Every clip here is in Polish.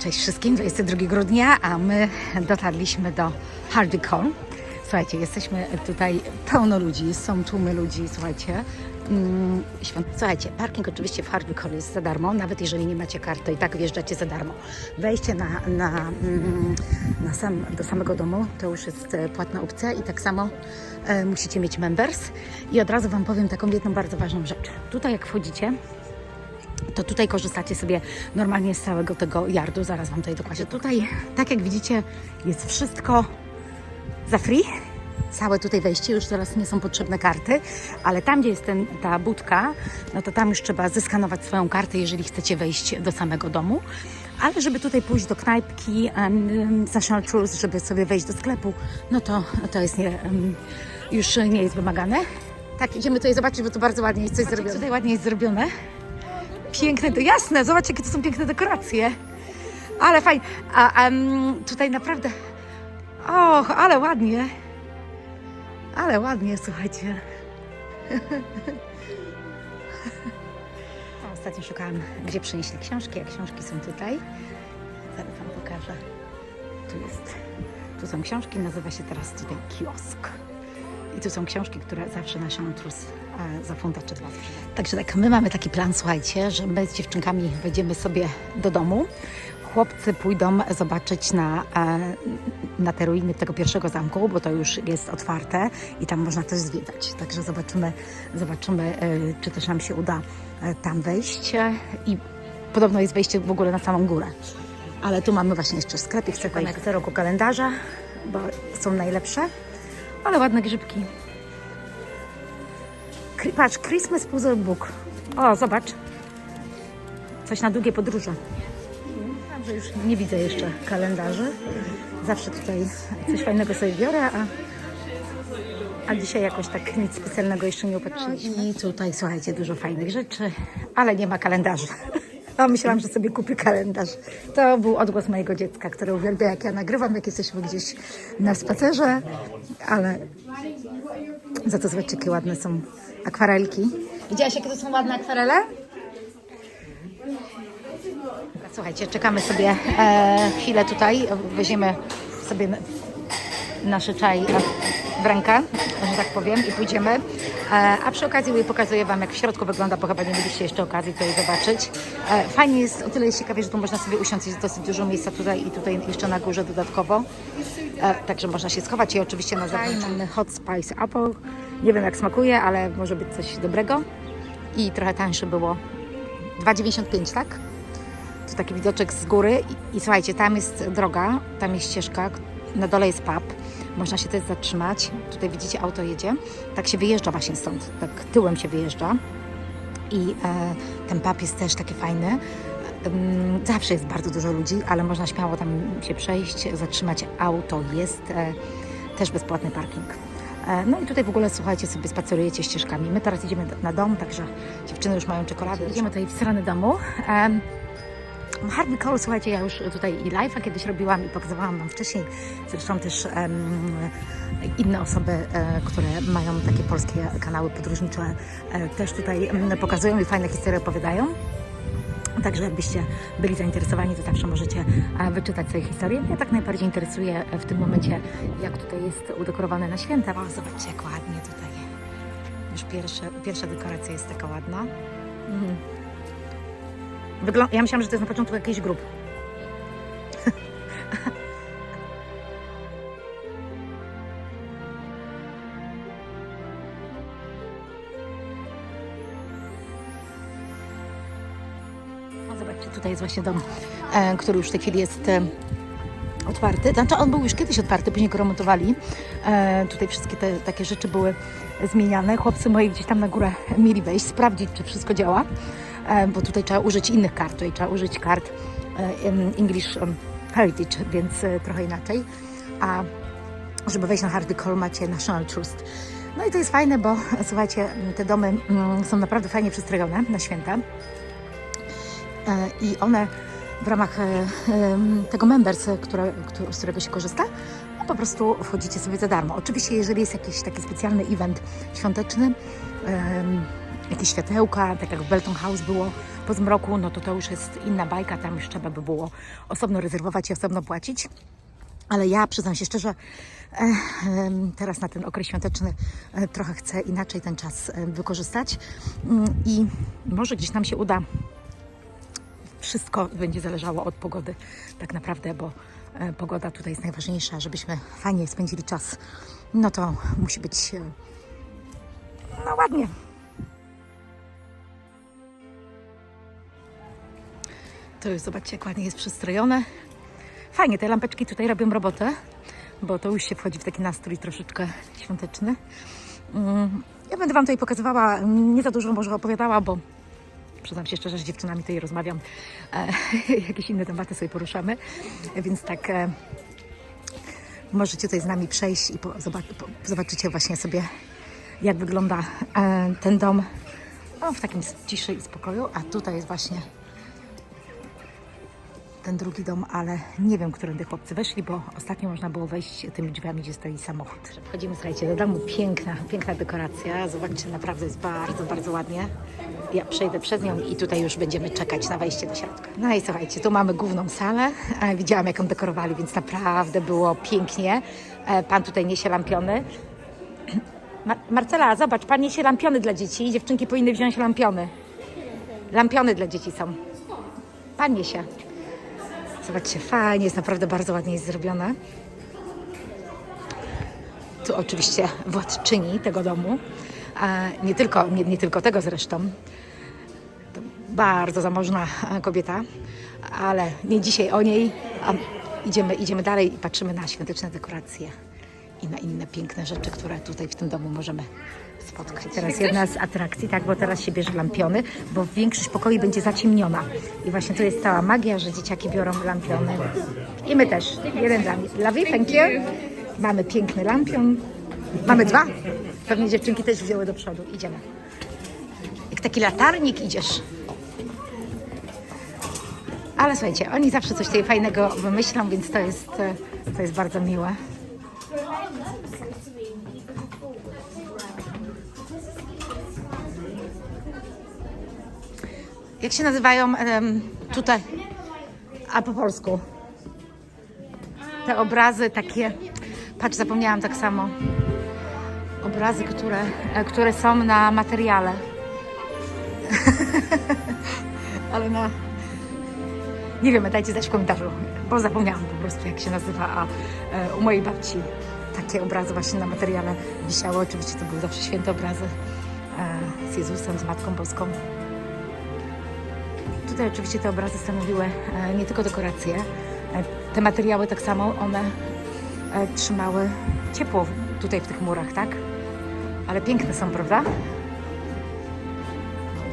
Cześć wszystkim, 22 grudnia, a my dotarliśmy do Harvey Coll. Słuchajcie, jesteśmy tutaj, pełno ludzi, są tłumy ludzi, słuchajcie. Słuchajcie, parking oczywiście w Harvey Coll jest za darmo, nawet jeżeli nie macie karty, to i tak wjeżdżacie za darmo. Wejście do samego domu to już jest płatna opcja i tak samo musicie mieć members. I od razu Wam powiem taką jedną bardzo ważną rzecz. Tutaj jak wchodzicie, to tutaj korzystacie sobie normalnie z całego tego yardu. Zaraz Wam tutaj dokładnie. Tutaj, tak jak widzicie, jest wszystko za free. Całe tutaj wejście, już teraz nie są potrzebne karty, ale tam, gdzie jest ta budka, no to tam już trzeba zeskanować swoją kartę, jeżeli chcecie wejść do samego domu. Ale żeby tutaj pójść do knajpki z National Trust, żeby sobie wejść do sklepu, no to jest już nie jest wymagane. Tak, idziemy tutaj zobaczyć, bo tu bardzo ładnie jest coś zrobione. Tutaj ładnie jest zrobione. Piękne, to jasne, zobaczcie, jakie to są piękne dekoracje. Ale fajnie. Tutaj naprawdę... Och, ale ładnie. Ale ładnie, słuchajcie. Ostatnio szukałam, gdzie przynieśli książki, a książki są tutaj. Zaraz Wam pokażę. Tu są książki, nazywa się teraz tutaj kiosk. I tu są książki, które zawsze National Trust za funta czy dwa sprzedają. Także tak, my mamy taki plan, słuchajcie, że my z dziewczynkami wejdziemy sobie do domu. Chłopcy pójdą zobaczyć na te ruiny tego pierwszego zamku, bo to już jest otwarte i tam można też zwiedzać. Także zobaczymy, czy też nam się uda tam wejść. I podobno jest wejście w ogóle na samą górę. Ale tu mamy właśnie jeszcze sklepik, jak co roku kalendarza, bo są najlepsze. Ale ładne grzybki. Patrz, Christmas Puzzle Book. O, zobacz. Coś na długie podróże. Że już nie widzę jeszcze kalendarzy. Zawsze tutaj coś fajnego sobie biorę, a dzisiaj jakoś tak nic specjalnego jeszcze nie opatrzyliśmy. I tutaj, słuchajcie, dużo fajnych rzeczy, ale nie ma kalendarzy. A myślałam, że sobie kupię kalendarz. To był odgłos mojego dziecka, które uwielbia, jak ja nagrywam, jak jesteśmy gdzieś na spacerze, ale za to zobaczcie, jakie ładne są akwarelki. Widziałaś, jakie to są ładne akwarele? Słuchajcie, czekamy sobie chwilę tutaj, weźmiemy sobie nasze czaj w rękę, że tak powiem, i pójdziemy. A przy okazji pokazuję Wam, jak w środku wygląda, bo chyba nie mieliście jeszcze okazji tutaj zobaczyć. Fajnie jest, o tyle jest ciekawie, że tu można sobie usiąść, jest dosyć dużo miejsca tutaj i tutaj jeszcze na górze dodatkowo. Także można się schować i oczywiście na zewnątrz mamy Hot Spice Apple. Nie wiem, jak smakuje, ale może być coś dobrego. I trochę tańsze było. 2,95, tak? Tu taki widoczek z góry i słuchajcie, tam jest droga, tam jest ścieżka, na dole jest pub, można się też zatrzymać, tutaj widzicie, auto jedzie, tak się wyjeżdża właśnie stąd, tak tyłem się wyjeżdża i ten pub jest też taki fajny, zawsze jest bardzo dużo ludzi, ale można śmiało tam się przejść, zatrzymać auto, jest też bezpłatny parking. No i tutaj w ogóle, słuchajcie, sobie spacerujecie ścieżkami. My teraz idziemy na dom, także dziewczyny już mają czekoladę. Idziemy tutaj w stronę domu. Harvey Coll, słuchajcie, ja już tutaj i live'a kiedyś robiłam i pokazywałam Wam wcześniej. Zresztą też inne osoby, które mają takie polskie kanały podróżnicze, też tutaj pokazują i fajne historie opowiadają. Także jakbyście byli zainteresowani, to zawsze możecie wyczytać sobie historię. Mnie tak najbardziej interesuje w tym momencie, jak tutaj jest udekorowane na święta. O, zobaczcie, jak ładnie tutaj. Już pierwsza dekoracja jest taka ładna. Ja myślałam, że to jest na początku jakiś grób. No, zobaczcie, tutaj jest właśnie dom, który już w tej chwili jest otwarty. Znaczy on był już kiedyś otwarty, później go remontowali. Tutaj wszystkie te takie rzeczy były zmieniane. Chłopcy moi gdzieś tam na górę mieli wejść, sprawdzić, czy wszystko działa. Bo tutaj trzeba użyć innych kart, tutaj trzeba użyć kart English Heritage, więc trochę inaczej. A żeby wejść na Harvey Coll, macie National Trust. No i to jest fajne, bo słuchajcie, te domy są naprawdę fajnie przystrojone na święta. I one w ramach tego members, z którego się korzysta, no po prostu wchodzicie sobie za darmo. Oczywiście, jeżeli jest jakiś taki specjalny event świąteczny, jakieś światełka, tak jak w Belton House było, po zmroku, no to już jest inna bajka, tam już trzeba by było osobno rezerwować i osobno płacić. Ale ja przyznam się szczerze, teraz na ten okres świąteczny trochę chcę inaczej ten czas wykorzystać i może gdzieś nam się uda. Wszystko będzie zależało od pogody tak naprawdę, bo pogoda tutaj jest najważniejsza, żebyśmy fajnie spędzili czas. No to musi być no ładnie. To już zobaczcie, jak ładnie jest przystrojone. Fajnie, te lampeczki tutaj robią robotę, bo to już się wchodzi w taki nastrój troszeczkę świąteczny. Ja będę Wam tutaj pokazywała, nie za dużo może opowiadała, bo przyznam się szczerze, że z dziewczynami tutaj rozmawiam. Jakieś inne tematy sobie poruszamy, więc tak możecie tutaj z nami przejść i zobaczycie właśnie sobie, jak wygląda ten dom w takim ciszy i spokoju. A tutaj jest właśnie ten drugi dom, ale nie wiem, którędy chłopcy weszli, bo ostatnio można było wejść tymi drzwiami, gdzie stoi samochód. Wchodzimy, słuchajcie, do domu. Piękna dekoracja. Zobaczcie, naprawdę jest bardzo, bardzo ładnie. Ja przejdę przez nią i tutaj już będziemy czekać na wejście do środka. No i słuchajcie, tu mamy główną salę. Widziałam, jak ją dekorowali, więc naprawdę było pięknie. Pan tutaj niesie lampiony. Marcela, zobacz, pan niesie lampiony dla dzieci. Dziewczynki powinny wziąć lampiony. Lampiony dla dzieci są. Pan niesie. Zobaczcie, fajnie, jest naprawdę bardzo ładnie jest zrobione. Tu oczywiście władczyni tego domu, nie tylko tego zresztą. To bardzo zamożna kobieta, ale nie dzisiaj o niej. Idziemy dalej i patrzymy na świąteczne dekoracje i na inne piękne rzeczy, które tutaj w tym domu możemy spotkać. Teraz jedna z atrakcji, tak, bo teraz się bierze lampiony, bo większość pokoi będzie zaciemniona. I właśnie to jest cała magia, że dzieciaki biorą lampiony. I my też. Jeden dla mnie. Love you, thank you. Mamy piękny lampion. Mamy dwa. Pewnie dziewczynki też wzięły do przodu. Idziemy. Jak taki latarnik idziesz. Ale słuchajcie, oni zawsze coś tutaj fajnego wymyślą, więc to jest bardzo miłe. Jak się nazywają tutaj, a po polsku? Te obrazy takie, patrz, zapomniałam tak samo. Obrazy, które są na materiale. Ale nie wiemy, dajcie znać w komentarzu, bo zapomniałam po prostu, jak się nazywa, a u mojej babci takie obrazy właśnie na materiale wisiały. Oczywiście to były zawsze święte obrazy z Jezusem, z Matką Boską. Tutaj oczywiście te obrazy stanowiły nie tylko dekoracje, te materiały tak samo, one trzymały ciepło tutaj w tych murach, tak? Ale piękne są, prawda? No,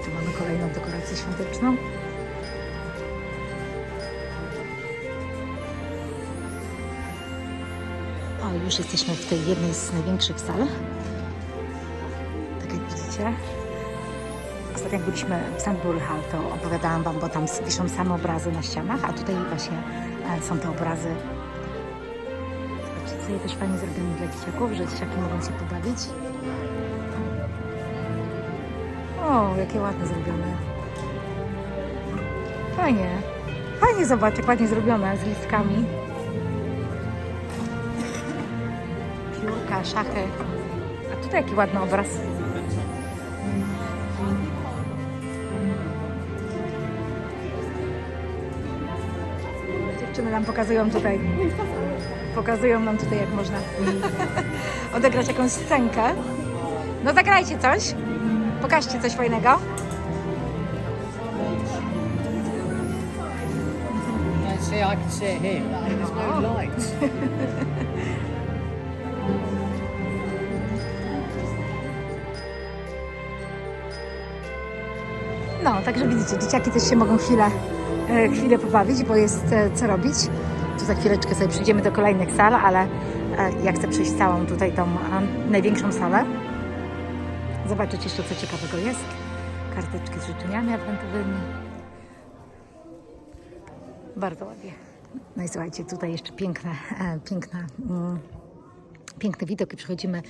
tu mamy kolejną dekorację świąteczną. O, już jesteśmy w tej jednej z największych sal. Tak jak widzicie. Ostatnio jak byliśmy w Sandbury Hall, to opowiadałam Wam, bo tam wiszą same obrazy na ścianach, a tutaj właśnie są te obrazy. Zobaczcie, tutaj też fajnie zrobione dla dzieciaków, że dzieciaki mogą się pobawić. O, jakie ładne zrobione. Fajnie. Fajnie, zobacz, jak ładnie zrobione, z listkami. Piórka, szachy. A tutaj jaki ładny obraz. Dziewczyny nam pokazują nam tutaj, jak można odegrać jakąś scenkę. No zagrajcie coś. Pokażcie coś fajnego. See, I can see it here. There's no lights. No, także widzicie, dzieciaki też się mogą chwilę pobawić, bo jest co robić. Tu za chwileczkę sobie przyjdziemy do kolejnych sal, ale ja chcę przejść całą tutaj tą największą salę. Zobaczyć jeszcze, co ciekawego jest. Karteczki z życzeniami adwentowymi. Bardzo ładnie. No i słuchajcie, tutaj jeszcze piękna piękny widok i przechodzimy,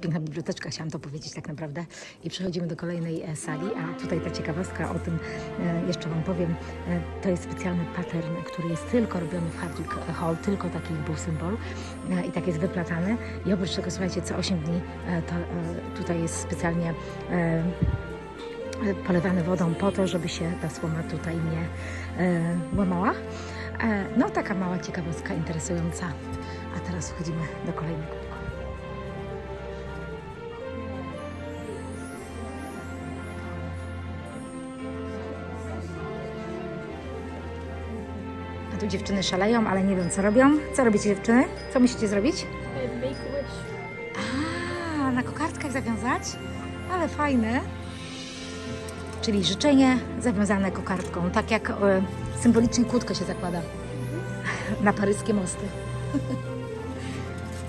piękna biblioteczka, chciałam to powiedzieć tak naprawdę, i przechodzimy do kolejnej sali, a tutaj ta ciekawostka o tym jeszcze Wam powiem, to jest specjalny pattern, który jest tylko robiony w Hardwick Hall, tylko taki był symbol i tak jest wyplatany i oprócz tego, słuchajcie, co 8 dni to tutaj jest specjalnie polewany wodą po to, żeby się ta słoma tutaj nie łamała. No taka mała ciekawostka interesująca. A teraz wchodzimy do kolejnego pokoju. A tu dziewczyny szaleją, ale nie wiem co robią. Co robicie dziewczyny? Co musicie zrobić? A, na kokardkach zawiązać? Ale fajne. Czyli życzenie zawiązane kokardką, tak jak symbolicznie kłódkę się zakłada na paryskie mosty.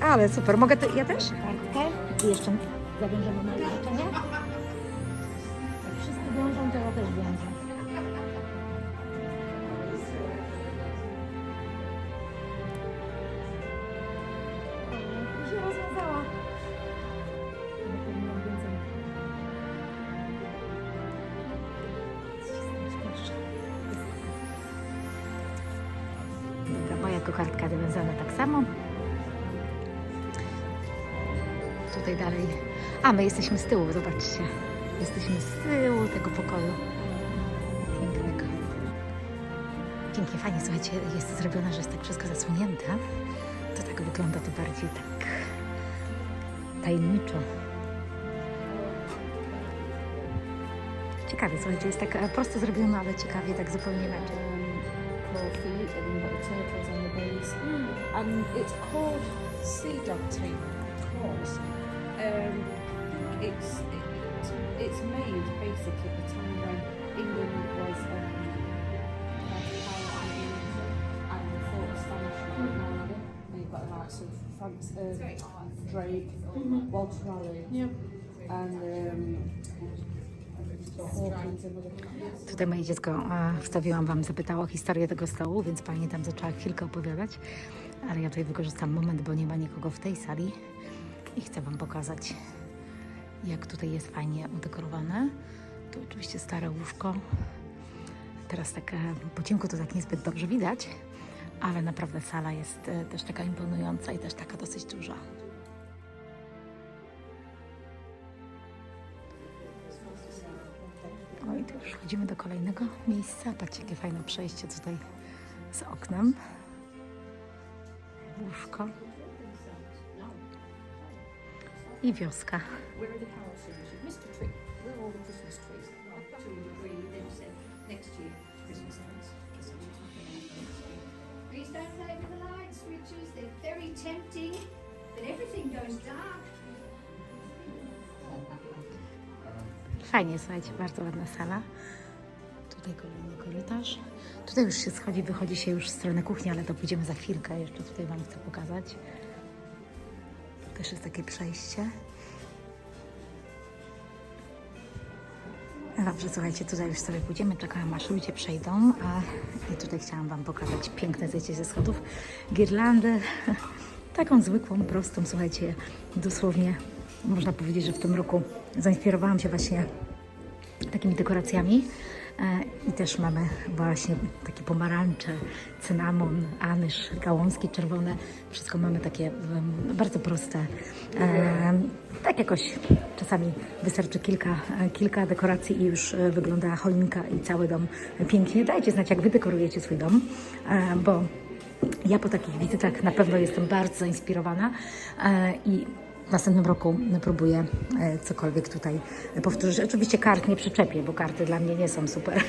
Ale super, mogę ja też? Kartkę i jeszcze zawiążemy moje życzenie. Jak wszyscy wiążą, to ja też wiążę. Się rozwiązała. Dobra, moja kokardka zawiązana tak samo. Tutaj dalej. A my jesteśmy z tyłu, zobaczcie. Jesteśmy z tyłu tego pokoju. Pięknego. Pięknie, fajnie, słuchajcie, jest zrobione, że jest tak wszystko zasłonięte. To tak wygląda to bardziej tak tajemniczo. Ciekawie, słuchajcie, jest tak prosto zrobione, ale ciekawie, tak zupełnie inaczej. Coffee and you've got the turquoise on the base. And it's called sea dog tea because it's made basically at the time when England was power and fought the Spanish Armada. And you've got the likes of Drake, Walter Raleigh, and Hawkins and other. Tutaj moje dziecko, wstawiłam Wam, zapytało historię tego stołu, więc Pani tam zaczęła chwilkę opowiadać, ale ja tutaj wykorzystam moment, bo nie ma nikogo w tej sali i chcę Wam pokazać, jak tutaj jest fajnie udekorowane. Tu oczywiście stare łóżko. Teraz tak po ciemku to tak niezbyt dobrze widać, ale naprawdę sala jest też taka imponująca i też taka dosyć duża. No i tu już wchodzimy do kolejnego miejsca. Patrzcie, jakie fajne przejście tutaj z oknem. Łóżko. I wioska. Where are the houses? Mr. Tree. Where are all the Christmas trees? To a tree, then said next year, Christmas lights. Please don't play with the light switches. They're very tempting, but everything goes dark. Fajnie, słuchajcie, bardzo ładna sala. Tutaj kolejny korytarz. Tutaj już się schodzi, wychodzi się już w stronę kuchni, ale to pójdziemy za chwilkę. Jeszcze tutaj Wam chcę pokazać. Też jest takie przejście. Dobrze, słuchajcie, tutaj już sobie pójdziemy, czekam aż ludzie przejdą, i tutaj chciałam Wam pokazać piękne zejście ze schodów. Girlandę, taką zwykłą, prostą, słuchajcie, dosłownie można powiedzieć, że w tym roku zainspirowałam się właśnie takimi dekoracjami. I też mamy właśnie takie pomarańcze, cynamon, anyż, gałązki czerwone. Wszystko mamy takie bardzo proste. Tak jakoś czasami wystarczy kilka dekoracji i już wygląda choinka i cały dom pięknie. Dajcie znać, jak Wy dekorujecie swój dom, bo ja po takich wizytach na pewno jestem bardzo zainspirowana i w następnym roku próbuję cokolwiek tutaj powtórzyć. Oczywiście kart nie przyczepię, bo karty dla mnie nie są super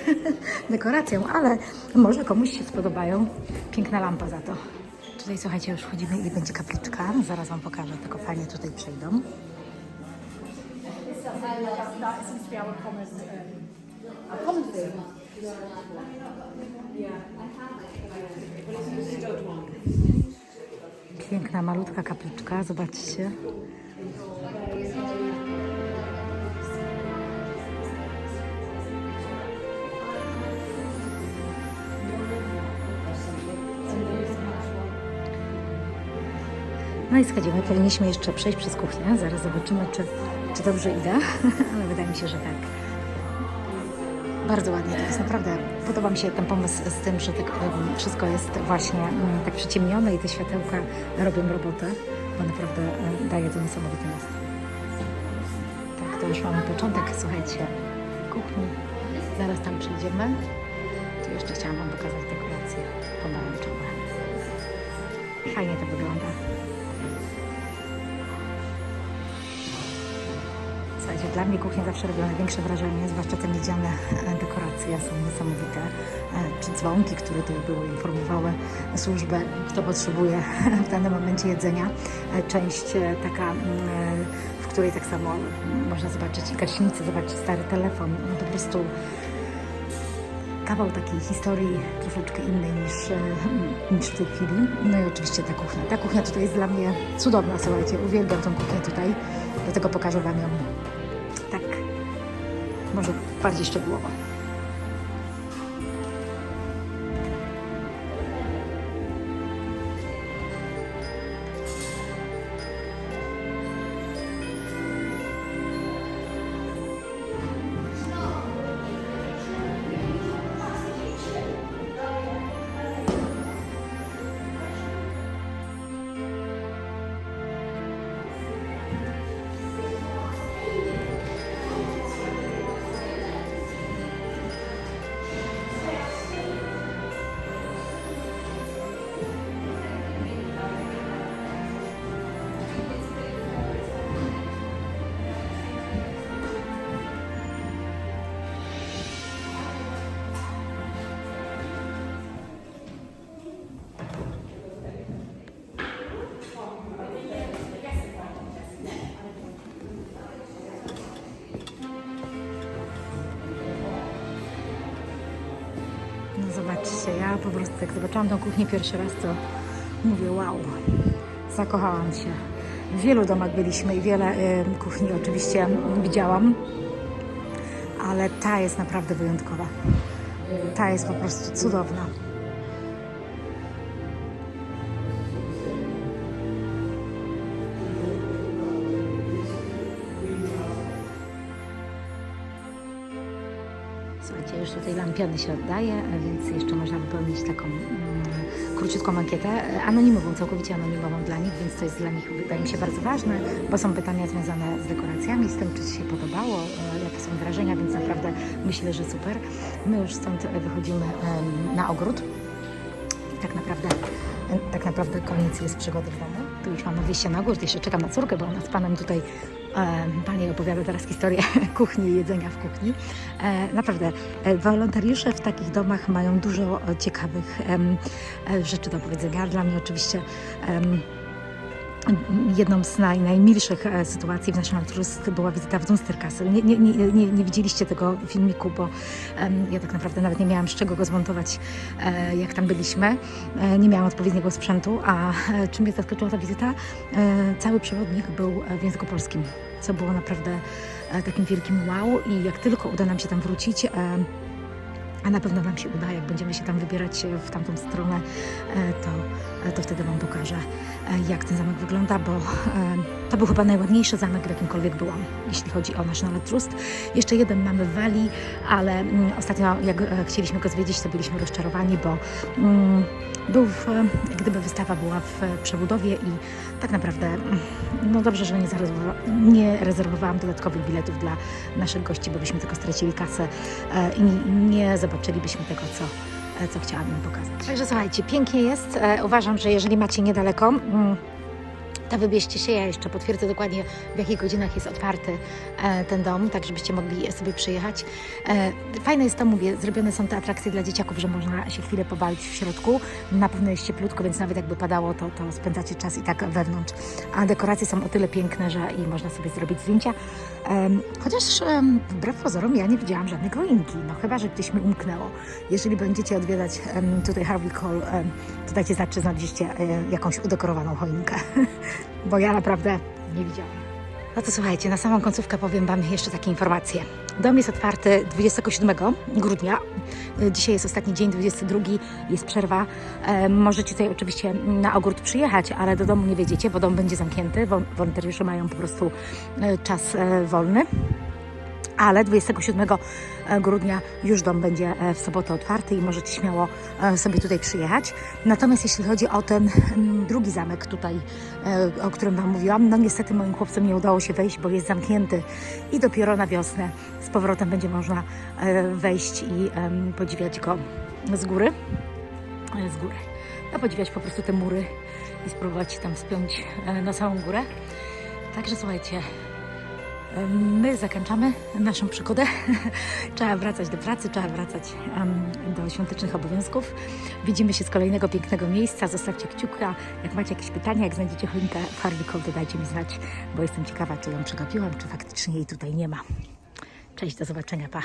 dekoracją, ale może komuś się spodobają. Piękna lampa za to. Tutaj, słuchajcie, już wchodzimy i będzie kapliczka. Zaraz Wam pokażę, tylko fajnie tutaj przejdą. That seems to be our common thing. Piękna, malutka kapliczka, zobaczcie. No i schodzimy, powinniśmy jeszcze przejść przez kuchnię, zaraz zobaczymy, czy dobrze idę, ale wydaje mi się, że tak. Bardzo ładnie to jest, naprawdę podoba mi się ten pomysł z tym, że tak, wszystko jest właśnie tak przyciemnione i te światełka robią robotę, bo naprawdę daje to niesamowity nastrój. Tak, to już mamy początek, słuchajcie, kuchni. Zaraz tam przyjdziemy. Tu jeszcze chciałam Wam pokazać dekoracje pomarańczowe. Fajnie to wygląda. Słuchajcie, dla mnie kuchnia zawsze robią największe wrażenie, zwłaszcza te miedziane dekoracje są niesamowite. Czy dzwonki, które tu były, informowały służbę, kto potrzebuje w danym momencie jedzenia. Część taka, w której tak samo można zobaczyć i gaśnicę, zobaczyć stary telefon. No, po prostu kawał takiej historii troszeczkę innej niż w tej chwili. No i oczywiście ta kuchnia. Ta kuchnia tutaj jest dla mnie cudowna, słuchajcie. Uwielbiam tą kuchnię tutaj. Dlatego pokażę Wam ją tak, może bardziej szczegółowo. No zobaczcie, ja po prostu jak zobaczyłam tą kuchnię pierwszy raz, to mówię wow, zakochałam się. W wielu domach byliśmy i wiele kuchni oczywiście widziałam, ale ta jest naprawdę wyjątkowa. Ta jest po prostu cudowna. Słuchajcie, już tutaj lampiony się oddaje, więc jeszcze można wypełnić taką króciutką ankietę, anonimową, całkowicie anonimową dla nich, więc to jest dla nich, wydaje mi się, bardzo ważne, bo są pytania związane z dekoracjami, z tym, czy Ci się podobało, jakie są wrażenia, więc naprawdę myślę, że super. My już stąd wychodzimy na ogród i tak naprawdę koniec jest przygody w domu. Tu już mamy wyjście na ogród, jeszcze czekam na córkę, bo ona z Panem tutaj Pani opowiada teraz historię kuchni i jedzenia w kuchni. Naprawdę, wolontariusze w takich domach mają dużo ciekawych rzeczy do powiedzenia. Dla mnie oczywiście jedną z najmilszych sytuacji w National Trust była wizyta w Dunster Castle. Nie widzieliście tego filmiku, bo ja tak naprawdę nawet nie miałam z czego go zmontować, jak tam byliśmy. Nie miałam odpowiedniego sprzętu, a czym mnie zaskoczyła ta wizyta? Cały przewodnik był w języku polskim, co było naprawdę takim wielkim wow i jak tylko uda nam się tam wrócić, a na pewno nam się uda, jak będziemy się tam wybierać w tamtą stronę, to wtedy Wam pokażę, jak ten zamek wygląda, bo to był chyba najładniejszy zamek, w jakimkolwiek byłam, jeśli chodzi o National Trust. Jeszcze jeden mamy w Walii, ale ostatnio jak chcieliśmy go zwiedzić, to byliśmy rozczarowani, bo gdyby wystawa była w przebudowie i tak naprawdę no dobrze, że nie rezerwowałam dodatkowych biletów dla naszych gości, bo byśmy tylko stracili kasę i nie zobaczylibyśmy tego, co chciałabym pokazać. Także słuchajcie, pięknie jest. Uważam, że jeżeli macie niedaleko, to wybierzcie się. Ja jeszcze potwierdzę dokładnie, w jakich godzinach jest otwarty ten dom, tak żebyście mogli sobie przyjechać. Fajne jest to, mówię, zrobione są te atrakcje dla dzieciaków, że można się chwilę pobawić w środku. Na pewno jest cieplutko, więc nawet jakby padało, to spędzacie czas i tak wewnątrz. A dekoracje są o tyle piękne, że i można sobie zrobić zdjęcia. Chociaż wbrew pozorom ja nie widziałam żadnej choinki, no chyba, że gdzieś mi umknęło. Jeżeli będziecie odwiedzać tutaj Harvey Hall, to dajcie znać, czy znaleźliście jakąś udekorowaną choinkę, bo ja naprawdę nie widziałam. No to słuchajcie, na samą końcówkę powiem Wam jeszcze takie informacje. Dom jest otwarty 27 grudnia. Dzisiaj jest ostatni dzień, 22, jest przerwa. Możecie tutaj oczywiście na ogród przyjechać, ale do domu nie wjedziecie, bo dom będzie zamknięty. Wolontariusze mają po prostu czas wolny. Ale 27 grudnia już dom będzie w sobotę otwarty i możecie śmiało sobie tutaj przyjechać. Natomiast jeśli chodzi o ten drugi zamek tutaj, o którym Wam mówiłam, no niestety moim chłopcom nie udało się wejść, bo jest zamknięty i dopiero na wiosnę z powrotem będzie można wejść i podziwiać go z góry. No, podziwiać po prostu te mury i spróbować tam wspiąć na samą górę. Także słuchajcie, my zakończamy naszą przygodę. Trzeba wracać do pracy, trzeba wracać do świątecznych obowiązków. Widzimy się z kolejnego pięknego miejsca. Zostawcie kciuka. Jak macie jakieś pytania, jak znajdziecie choinkę w Harley, to dajcie mi znać, bo jestem ciekawa, czy ją przegapiłam, czy faktycznie jej tutaj nie ma. Cześć, do zobaczenia, pa!